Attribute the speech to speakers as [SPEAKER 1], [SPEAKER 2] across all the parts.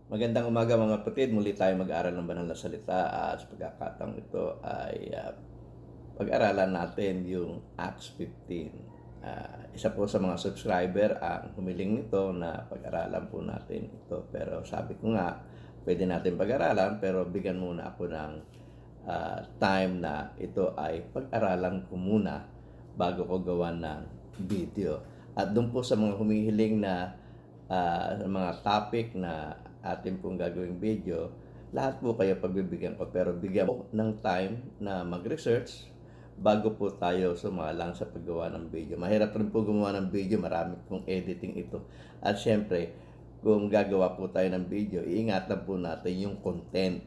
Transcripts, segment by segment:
[SPEAKER 1] Magandang umaga mga kapatid, muli tayo mag-aaral ng banal na salita at sa pagkakataong ito ay pag-aralan natin yung Acts 15. Isa po sa mga subscriber ang humiling nito na pag-aralan po natin ito. Pero sabi ko nga, pwede natin pag-aralan pero bigyan muna ako ng time na ito ay pag-aralan ko muna bago ko gawa ng video. At doon po sa mga humihiling na mga topic na atin pong gagawing video, lahat po kayo pagbibigyan ko pero bigyan po ng time na mag-research bago po tayo sumalang sa paggawa ng video. Mahirap rin po gumawa ng video, marami pong editing ito. At syempre, kung gagawa po tayo ng video, iingatan po natin yung content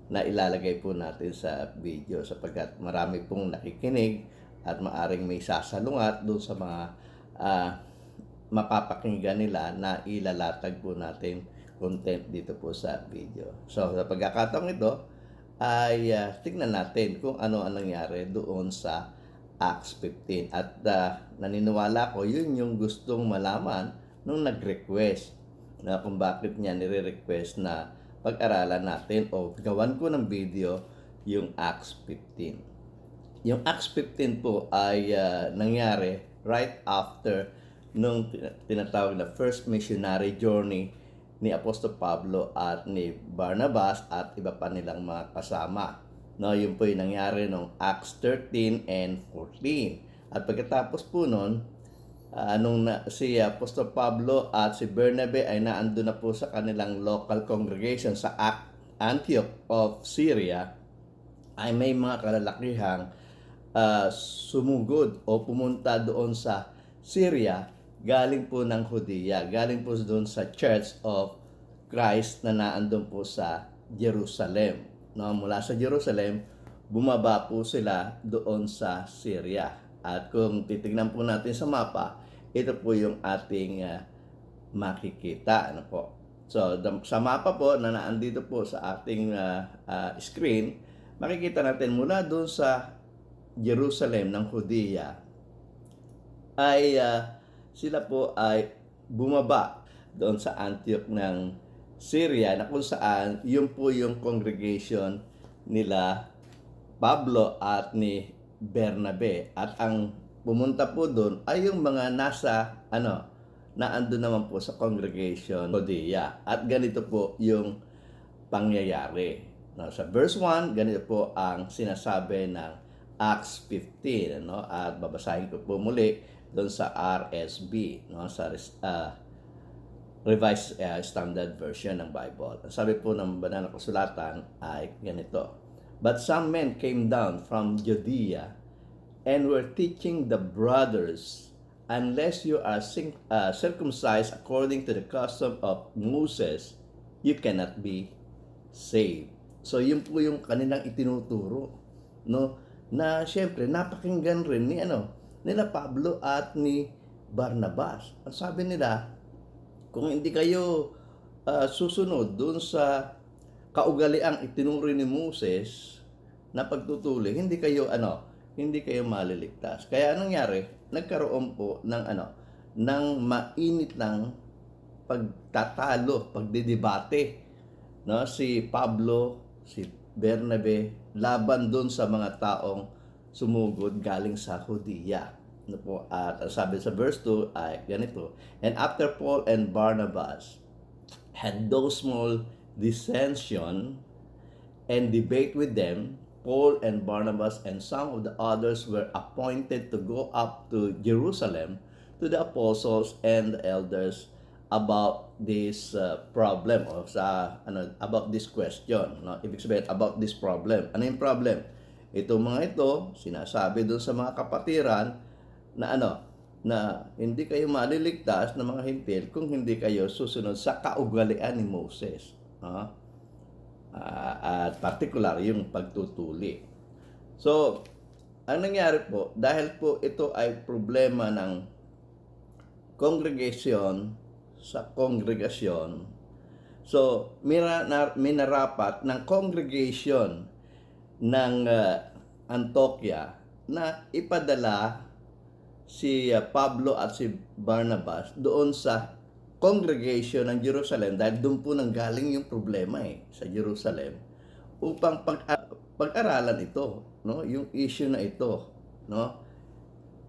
[SPEAKER 1] na ilalagay po natin sa video sapagkat marami pong nakikinig at maaring may sasalungat doon sa mga mapapakinggan nila na ilalatag po natin content dito po sa video. So, sa pagkakataong ito, ay tignan natin kung ano ang nangyari doon sa Acts 15. At naniniwala ko, yun yung gustong malaman nung nag-request na kung bakit niya nire-request na pag-aralan natin o gawan ko ng video yung Acts 15. Yung Acts 15 po ay nangyari right after nung tinatawag na first missionary journey ni Apostol Pablo at ni Barnabas at iba pa nilang mga kasama. No, yun po yung nangyari nung Acts 13 and 14. At pagkatapos po nun, si Apostol Pablo at si Bernabe ay naando na po sa kanilang local congregation sa Antioch of Syria, ay may mga kalalakihang sumugod o pumunta doon sa Syria galing po ng Judea, galing po doon sa Church of Christ na naandun po sa Jerusalem. No, mula sa Jerusalem, bumaba po sila doon sa Syria. At kung titignan po natin sa mapa, ito po yung ating makikita. Ano po? So, sa mapa po na naandito po sa ating screen, makikita natin mula doon sa Jerusalem ng Judea ay sila po ay bumaba doon sa Antioch ng Syria na kung saan yun po yung congregation nila Pablo at ni Bernabe. At ang pumunta po doon ay yung mga nasa naandun naman po sa congregation Judea. At ganito po yung pangyayari. No, sa verse 1, ganito po ang sinasabi ng Acts 15. At babasahin ko po muli doon sa RSB, sa Revised Standard Version ng Bible. Sabi po ng banal na kasulatan ay ganito: But some men came down from Judea and were teaching the brothers, unless you are circumcised according to the custom of Moses, you cannot be saved. So yun po yung kanilang itinuturo, no? Na syempre napakinggan rin ni nila Pablo at ni Barnabas. Ang sabi nila, kung hindi kayo susunod dun sa kaugaliang itinuro ni Moses na pagtutuli, hindi kayo maliligtas. Kaya anong nangyari? Nagkaroon po ng mainit ng pagtatalo, pagdidebate, no? Si Pablo, si Bernabe laban doon sa mga taong sumugod galing sa Judea. At sabi sa verse 2 ay ganito: And after Paul and Barnabas had those small dissension and debate with them, Paul and Barnabas and some of the others were appointed to go up to Jerusalem to the apostles and the elders about this problem o about this question. No? Ibig sabihin, about this problem. Ano yung problem? Itong mga ito, sinasabi doon sa mga kapatiran na na hindi kayo maliligtas ng mga hintil kung hindi kayo susunod sa kaugalian ni Moses. No? At particular yung pagtutuli. So, ang nangyari po, dahil po ito ay problema ng congregation sa kongregasyon, so minarapat ng congregation ng Antioquia na ipadala si Pablo at si Barnabas doon sa congregation ng Jerusalem, dahil doon po nanggaling yung problema sa Jerusalem, upang pag-aralan ito, no? Yung issue na ito, no?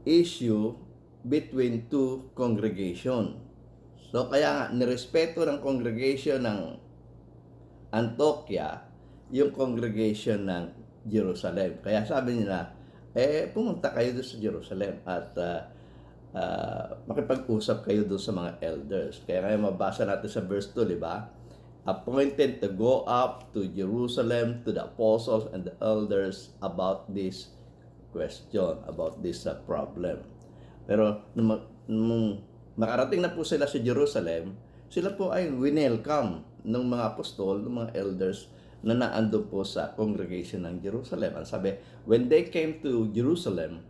[SPEAKER 1] Issue between two congregation. So kaya nga nirespeto ng congregation ng Antioquia yung congregation ng Jerusalem. Kaya sabi nila, pumunta kayo doon sa Jerusalem at makipag-usap kayo doon sa mga elders. Kaya ngayon mabasa natin sa verse 2, di ba? Appointed to go up to Jerusalem to the apostles and the elders about this question, about this problem. Pero nung makarating na po sila sa Jerusalem, sila po ay winelcome ng mga apostol, ng mga elders na naandun po sa congregation ng Jerusalem. Ang sabi, when they came to Jerusalem,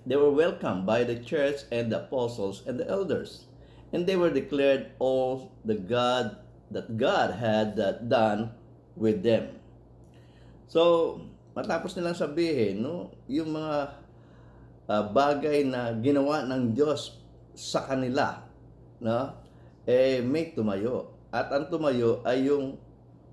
[SPEAKER 1] they were welcomed by the church and the apostles and the elders. And they were declared all that God had done with them. So, matapos nilang sabihin, no, yung mga bagay na ginawa ng Diyos sa kanila, no, may tumayo. At ang tumayo ay yung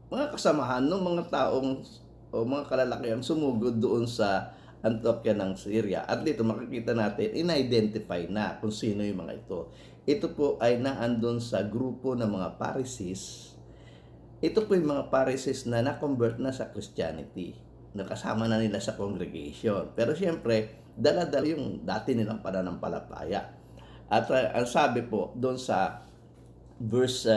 [SPEAKER 1] mga kasamahan ng mga taong o mga kalalakihan sumugod doon sa Antioquia ng Syria. At dito makikita natin, in-identify na kung sino yung mga ito. Ito po ay naandun sa grupo ng mga Pharisees. Ito po yung mga Pharisees na na-convert na sa Christianity. Nakasama na nila sa congregation. Pero siyempre, dala-dala yung dati nilang pananampalataya. At ang sabi po doon sa verse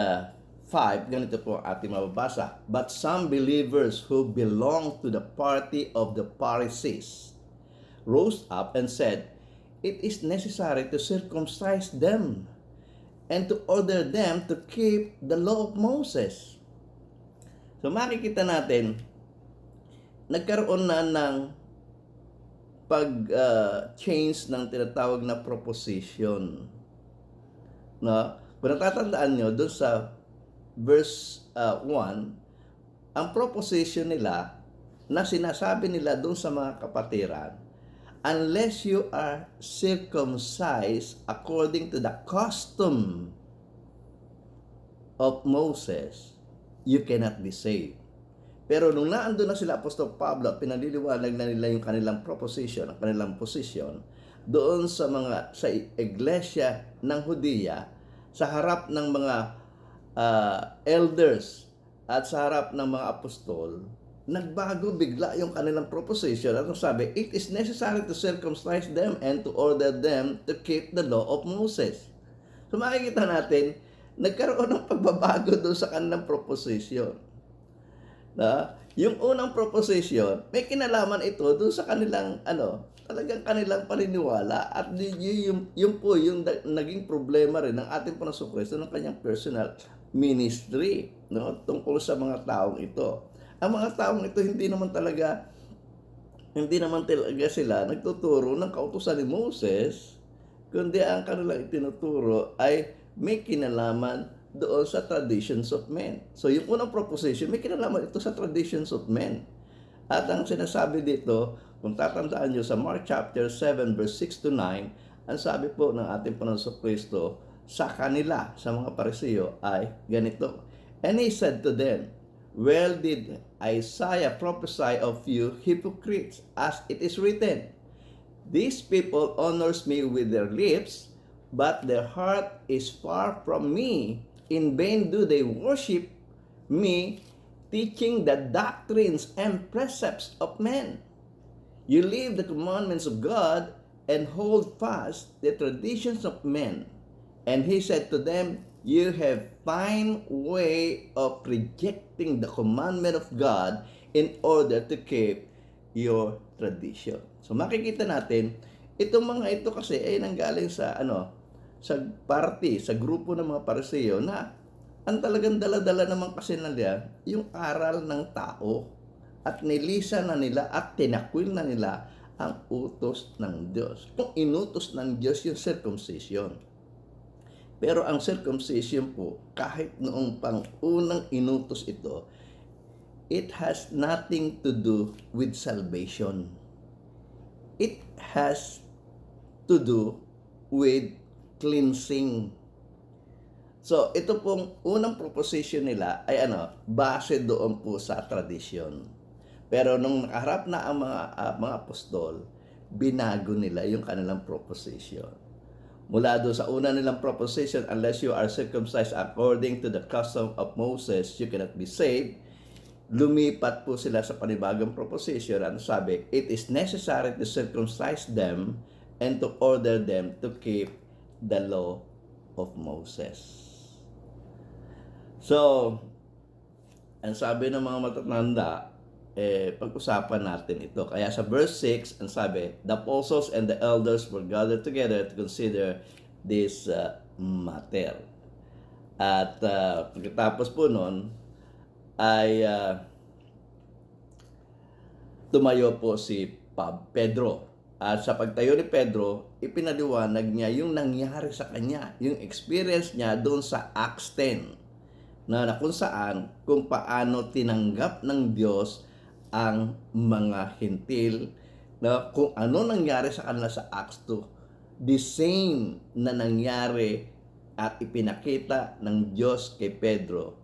[SPEAKER 1] 5, ganito po ating mababasa. But some believers who belonged to the party of the Pharisees rose up and said, it is necessary to circumcise them and to order them to keep the law of Moses. So makikita natin, nagkaroon na ng pag-change ng tinatawag na proposition. No? Kung natatandaan nyo, doon sa verse 1, ang proposition nila na sinasabi nila doon sa mga kapatiran, unless you are circumcised according to the custom of Moses, you cannot be saved. Pero nung naandun na sila Apostol Pablo at pinaliliwanag na nila yung kanilang proposition, ang kanilang position, doon sa iglesia ng Hudiya, sa harap ng mga elders at sa harap ng mga apostol, nagbago bigla yung kanilang proposition. At sabi, it is necessary to circumcise them and to order them to keep the law of Moses. So makikita natin, nagkaroon ng pagbabago doon sa kanilang proposition. Na, yung unang proposition, may kinalaman ito doon sa kanilang, talagang kanilang paniniwala. At yung po yung naging problema rin ng ating Panginoong Kristo ng kanyang personal ministry, no, tungkol sa mga taong ito. Ang mga taong ito hindi naman talaga sila nagtuturo ng kautusan ni Moses, kundi ang kanilang itinuturo ay may kinalaman doon sa traditions of men. So yung unang proposition, may kinalaman ito sa traditions of men. At ang sinasabi dito, kung tatandaan nyo sa Mark chapter 7 verse 6 to 9, ang sabi po ng ating Panginoong Kristo sa kanila, sa mga Pariseo ay ganito. And he said to them, well did Isaiah prophesy of you hypocrites, as it is written, these people honors me with their lips, but their heart is far from me. In vain do they worship me, teaching the doctrines and precepts of men. You leave the commandments of God and hold fast the traditions of men. And he said to them, you have fine way of rejecting the commandment of God in order to keep your tradition. So makikita natin, itong mga ito kasi ay nanggaling sa sa party, sa grupo ng mga Pariseo na ang talagang dala-dala naman kasi nila yung aral ng tao at nilisa na nila at tinakwil na nila ang utos ng Diyos. Kung inutos ng Diyos yung circumcision. Pero ang circumcision po, kahit noong pang-unang inutos ito, it has nothing to do with salvation. It has to do with cleansing. So, ito pong unang proposition nila ay base doon po sa tradisyon. Pero nung nakaharap na ang mga apostol, binago nila yung kanilang proposition. Mula doon sa una nilang proposition, unless you are circumcised according to the custom of Moses, you cannot be saved. Lumipat po sila sa panibagong proposition. Ano sabi? It is necessary to circumcise them and to order them to keep the law of Moses. So, ang sabi ng mga matatanda, pag-usapan natin ito. Kaya sa verse 6, ang sabi, the apostles and the elders were gathered together to consider this matter. At pagkatapos po nun, ay tumayo po si Pedro. At sa pagtayo ni Pedro, ipinaliwanag niya yung nangyari sa kanya, yung experience niya doon sa Acts 10, na kung saan, kung paano tinanggap ng Diyos ang mga hintil, na kung ano nangyari sa kanila sa Acts 2, the same na nangyari at ipinakita ng Diyos kay Pedro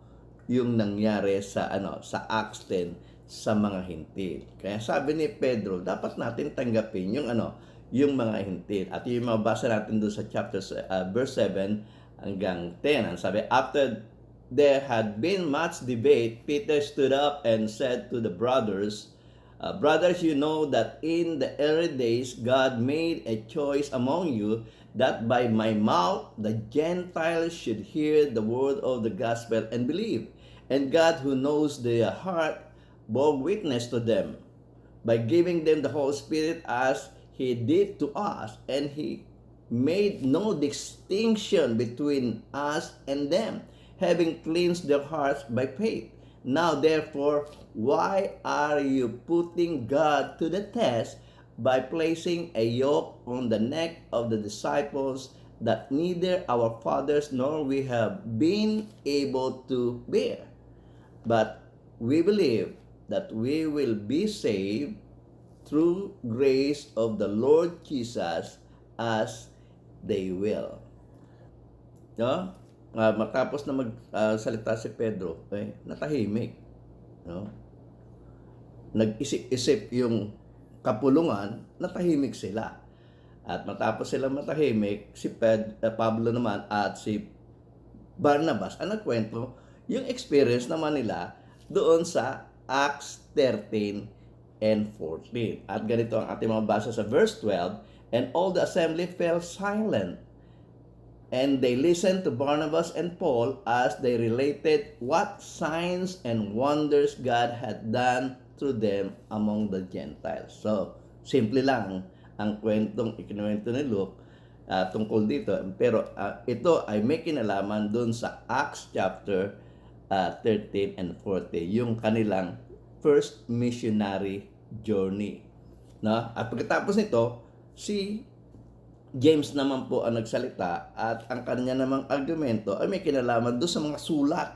[SPEAKER 1] yung nangyari sa sa Acts 10 sa mga hintil. Kaya sabi ni Pedro, dapat natin tanggapin yung yung mga hintil. At yung mabasa natin doon sa chapter verse 7 hanggang 10. Ang sabi, after there had been much debate, Peter stood up and said to the brothers, brothers, you know that in the early days God made a choice among you that by my mouth the Gentiles should hear the word of the gospel and believe. And God, who knows their heart, bore witness to them by giving them the Holy Spirit as He did to us, and He made no distinction between us and them, having cleansed their hearts by faith. Now therefore, why are you putting God to the test by placing a yoke on the neck of the disciples that neither our fathers nor we have been able to bear? But we believe that we will be saved through grace of the Lord Jesus as they will. No? Matapos na magsalita si Pedro, natahimik. No? Nag-isip-isip yung kapulungan, natahimik sila. At matapos sila matahimik, si Pablo naman at si Barnabas ang nagkwento yung experience naman nila doon sa Acts 13 and 14. At ganito ang ating mabasa sa verse 12, and all the assembly fell silent, and they listened to Barnabas and Paul as they related what signs and wonders God had done through them among the Gentiles. So, simple lang ang kwentong ikinuwento ni Luke tungkol dito. Pero ito ay may kinalaman doon sa Acts chapter 13 and 14, yung kanilang first missionary journey. No? At pagkatapos nito, si James naman po ang nagsalita at ang kanya namang argumento ay may kinalaman doon sa mga sulat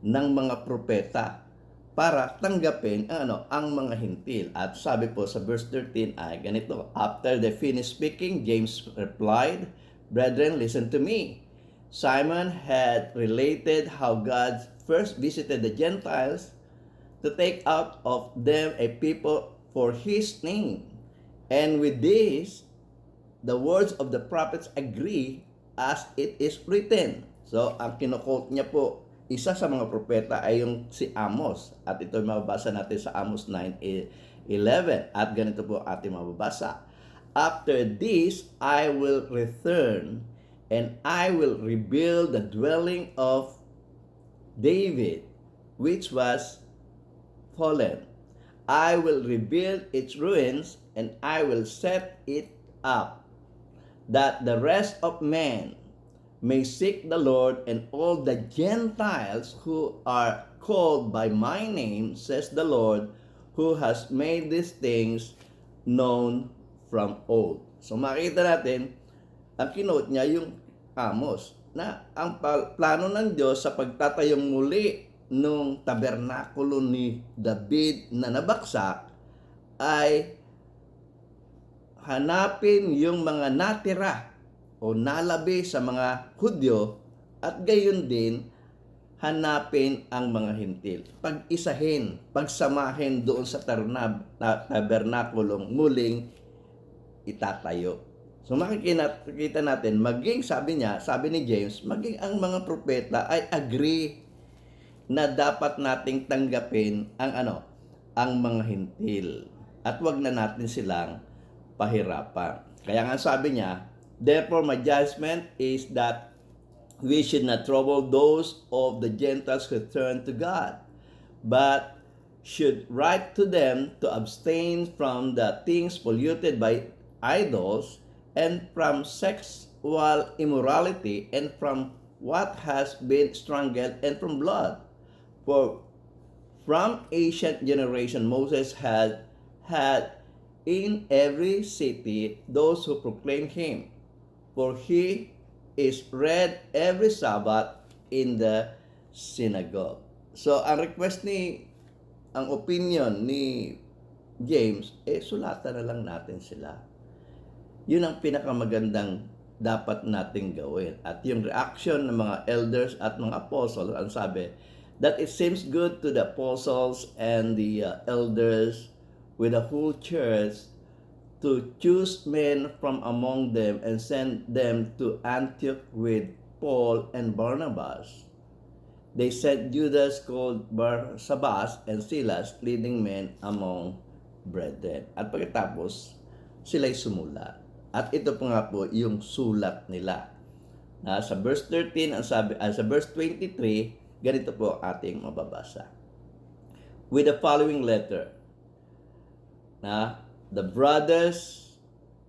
[SPEAKER 1] ng mga propeta para tanggapin ang mga hintil. At sabi po sa verse 13 ay ganito, after they finished speaking, James replied, brethren, listen to me. Simon had related how God first visited the Gentiles to take out of them a people for His name. And with this, the words of the prophets agree as it is written. So, ang kinukot niya po, isa sa mga propeta ay yung si Amos. At ito mababasa natin sa Amos 9:11. At ganito po ating mababasa. After this, I will return and I will rebuild the dwelling of David, which was fallen. I will rebuild its ruins and I will set it up, that the rest of men may seek the Lord, and all the Gentiles who are called by my name, says the Lord, who has made these things known from old. So makita natin, ang kinote niya yung Amos, na ang plano ng Diyos sa pagtatayong muli nung tabernakulo ni David na nabaksak ay hanapin yung mga natira o nalabi sa mga Hudyo At gayon din, hanapin ang mga hintil. Pag-isahin, pagsamahin doon sa tabernakulong muling itatayo. So makikita natin, maging sabi ni James, maging ang mga propeta ay agree na dapat nating tanggapin ang mga hintil. At wag na natin silang pahirapan. Kaya nga sabi niya, therefore my judgment is that we should not trouble those of the Gentiles who turn to God, but should write to them to abstain from the things polluted by idols, and from sexual immorality, and from what has been strangled, and from blood. For from ancient generation Moses had in every city those who proclaim him, for he is read every Sabbath in the synagogue. So, ang opinion ni James, sulatan na lang natin sila. Yun ang pinakamagandang dapat nating gawin. At yung reaction ng mga elders at mga apostles, ang sabi, that it seems good to the apostles and the elders with the whole church to choose men from among them and send them to Antioch with Paul and Barnabas. They sent Judas called Barsabas and Silas, leading men among brethren. At pagkatapos, sila'y sumulat. At ito po nga po yung sulat nila. Sa verse 13, sa verse 23, ganito po ating mababasa. With the following letter, the brothers,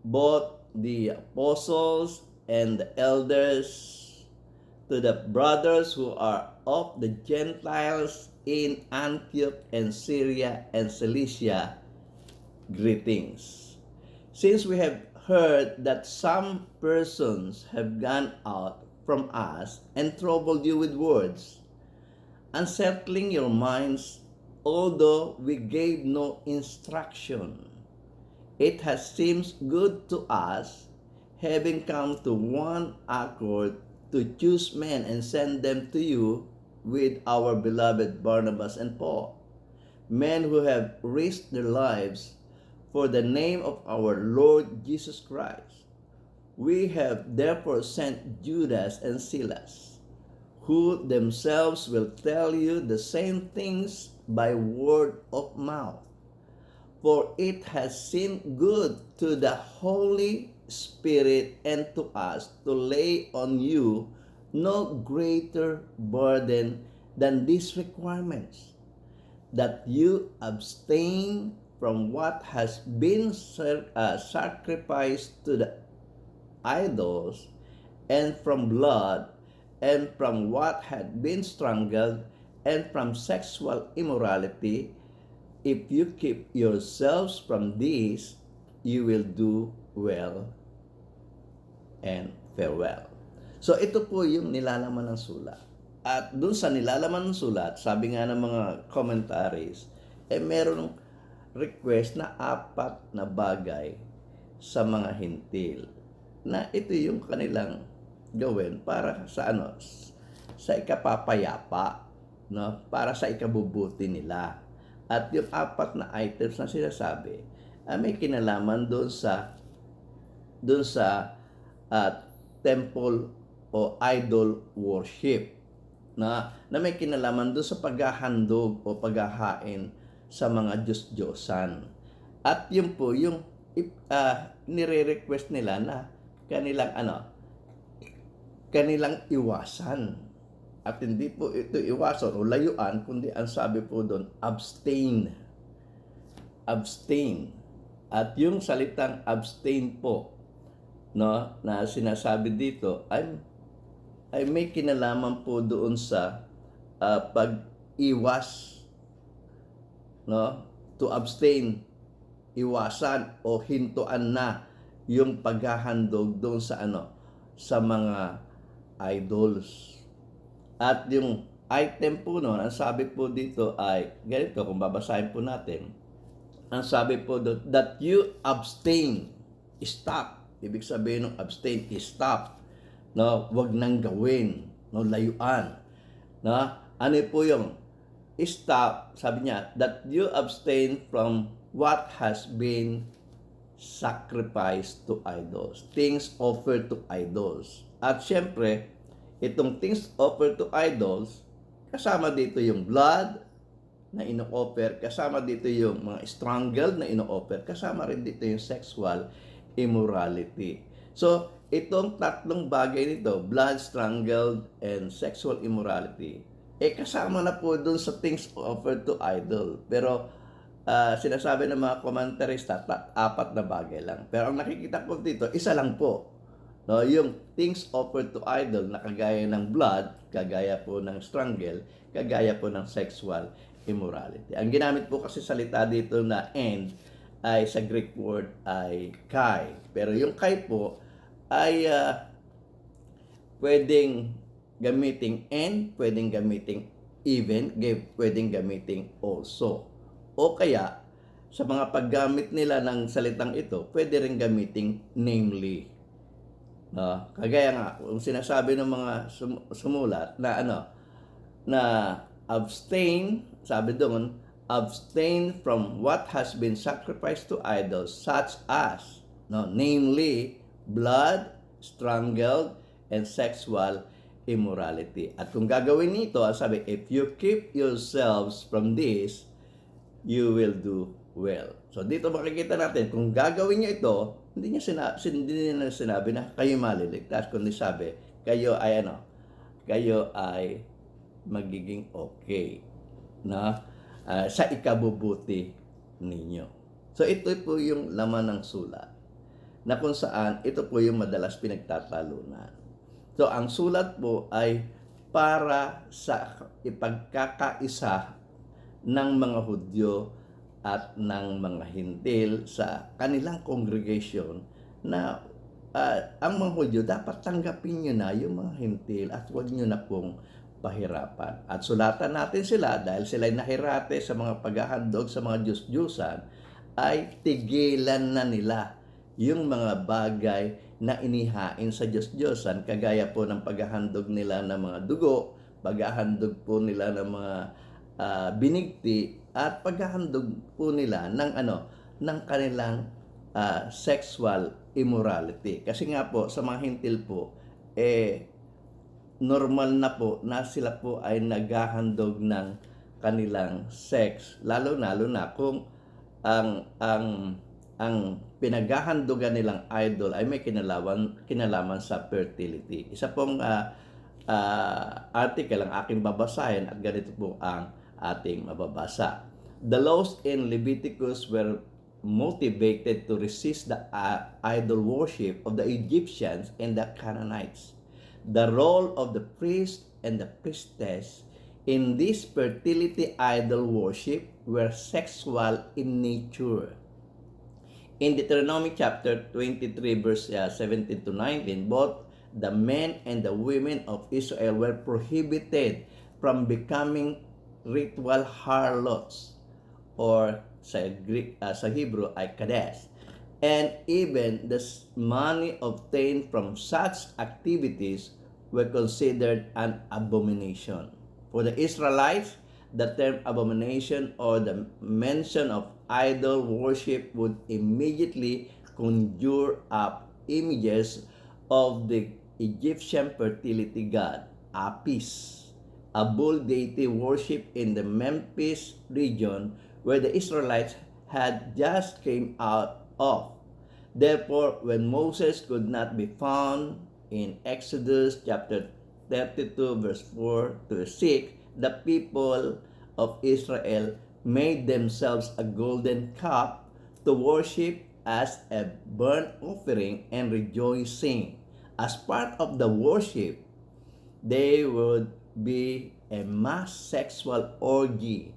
[SPEAKER 1] both the apostles and the elders, to the brothers who are of the Gentiles in Antioch and Syria and Cilicia, greetings. Since we have heard that some persons have gone out from us and troubled you with words, unsettling your minds, although we gave no instruction, it has seemed good to us, having come to one accord, to choose men and send them to you with our beloved Barnabas and Paul, men who have risked their lives for the name of our Lord Jesus Christ. We have therefore sent Judas and Silas, who themselves will tell you the same things by word of mouth. For it has seemed good to the Holy Spirit and to us to lay on you no greater burden than these requirements, that you abstain from what has been sacrificed to the idols, and from blood, and from what had been strangled, and from sexual immorality. If you keep yourselves from these, you will do well and farewell. So ito po yung nilalaman ng sulat. At dun sa nilalaman ng sulat, sabi nga ng mga commentaries, merong request na 4 na bagay sa mga hintil, na ito yung kanilang gawin para sa sa ikapapayapa, no? Para sa ikabubuti nila. At yung 4 na items na sinasabi, may kinalaman doon sa temple o idol worship, na may kinalaman doon sa paghahandog o paghahain sa mga Diyos-Diyosan. At yun po yung nire-request nila na kanilang iwasan. At hindi po ito iwasan o layuan, kundi ang sabi po doon, abstain. Abstain. At yung salitang abstain po, no, na sinasabi dito ay may kinalaman po doon sa pag-iwas, no? To abstain, iwasan o hintuan na yung paghahandog doon sa sa mga idols. At yung item po noon, ang sabi po dito ay ganito, kung babasahin po natin, ang sabi po doon, that you abstain, stop. Ibig sabihin ng abstain is stop, no? Wag nang gawin. no, layuan. No? Ano po yung stop, sabi niya, that you abstain from what has been sacrificed to idols. Things offered to idols. At syempre, itong things offered to idols, kasama dito yung blood na ino-offer, kasama dito yung mga strangled na ino-offer, kasama rin dito yung sexual immorality. So, itong tatlong bagay nito, blood, strangled, and sexual immorality, kasama na po dun sa things offered to idol. Pero, sinasabi ng mga komentarista, apat na bagay lang. Pero ang nakikita ko dito, isa lang po. No, yung things offered to idol na kagaya ng blood, kagaya po ng strangle, kagaya po ng sexual immorality. Ang ginamit po kasi salita dito na end ay sa Greek word ay kai. Pero yung kai po ay pwedeng gamiting and, pwedeng gamiting even, pwedeng gamiting also. O kaya, sa mga paggamit nila ng salitang ito, pwede rin gamiting namely. No? Kagaya nga, kung sinasabi ng mga sumulat na na abstain, sabi doon, abstain from what has been sacrificed to idols, such as, namely, blood, strangled, and sexual immorality. At kung gagawin nito, sabi, if you keep yourselves from this, you will do well. So dito makikita natin, kung gagawin niyo ito, hindi niya sinabi na kayo maliligtas, kundi sabi, kayo ay magiging okay na sa ikabubuti ninyo. So ito po yung laman ng sulat na kung saan ito po yung madalas pinagtatalunan. So ang sulat po ay para sa ipagkakaisa ng mga Hudyo at ng mga Hintil sa kanilang congregation na ang mga Hudyo dapat tanggapin nyo na yung mga Hintil at huwag nyo na pong pahirapan. At sulatan natin sila dahil sila ay nahirate sa mga paghahandog sa mga Diyos-Diyusan, ay tigilan na nila yung mga bagay na inihain sa Diyos-Diyosan, kagaya po ng paghahandog nila ng mga dugo, paghahandog po nila ng mga binigti, at paghahandog po nila ng kanilang sexual immorality. Kasi nga po sa mga Hintil po, normal na po na sila po ay naghahandog ng kanilang sex, lalo na kung ang pinaghahandogan nilang idol ay may kinalaman sa fertility. Isa pong article ang aking babasahin at ganito po ang ating mababasa. The laws in Leviticus were motivated to resist the idol worship of the Egyptians and the Canaanites. The role of the priest and the priestess in this fertility idol worship were sexual in nature. In Deuteronomy chapter 23 verse 17 to 19, both the men and the women of Israel were prohibited from becoming ritual harlots, or sa Hebrew ay kades. And even the money obtained from such activities were considered an abomination. For the Israelites, the term abomination or the mention of idol worship would immediately conjure up images of the Egyptian fertility god, Apis, a bull deity worshipped in the Memphis region where the Israelites had just came out of. Therefore, when Moses could not be found in Exodus chapter 32 verse 4 to 6, the people of Israel made themselves a golden calf to worship as a burnt offering and rejoicing. As part of the worship, they would be a mass sexual orgy,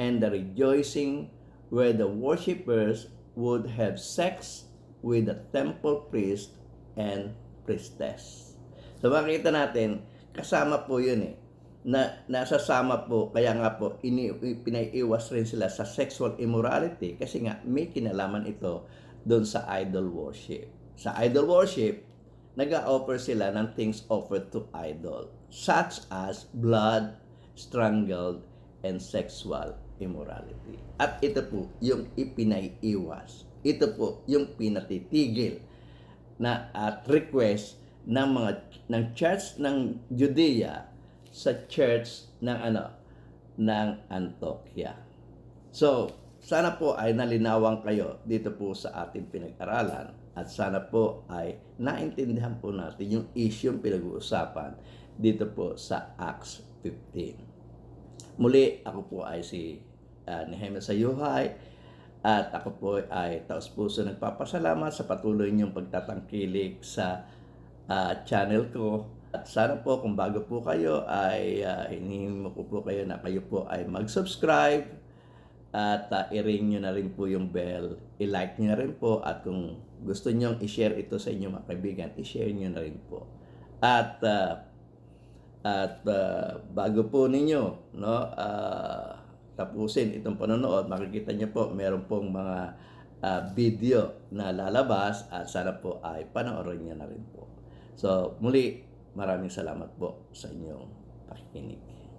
[SPEAKER 1] and the rejoicing where the worshippers would have sex with the temple priest and priestess. So makikita natin, kasama po yun nasasama po, kaya nga po pinaiiwas rin sila sa sexual immorality kasi nga may kinalaman ito doon sa idol worship. Sa idol worship, nag-offer sila ng things offered to idol, such as blood, strangled, and sexual immorality. At ito po yung ipinaiiwas. Ito po yung pinatitigil na at request ng mga ng church ng Judea sa church ng Antioquia. So, sana po ay nalinawan kayo dito po sa ating pinag-aralan at sana po ay naintindihan po natin yung issue pinag-uusapan dito po sa Acts 15. Muli, ako po ay si Nehemia Sayuhay at ako po ay taos-puso nagpapasalamat sa patuloy niyong pagtatangkilik sa channel ko. At sana po kung bago po kayo ay hinihimo ko po kayo na kayo po ay mag-subscribe at i-ring nyo na rin po yung bell, i-like nyo na rin po at kung gusto nyo i-share ito sa inyong mga kaibigan, i-share nyo na rin po. At bago po ninyo tapusin itong panonood, makikita nyo po meron pong mga video na lalabas at sana po ay panoorin nyo na rin po. So muli, maraming salamat po sa inyong pakikinig.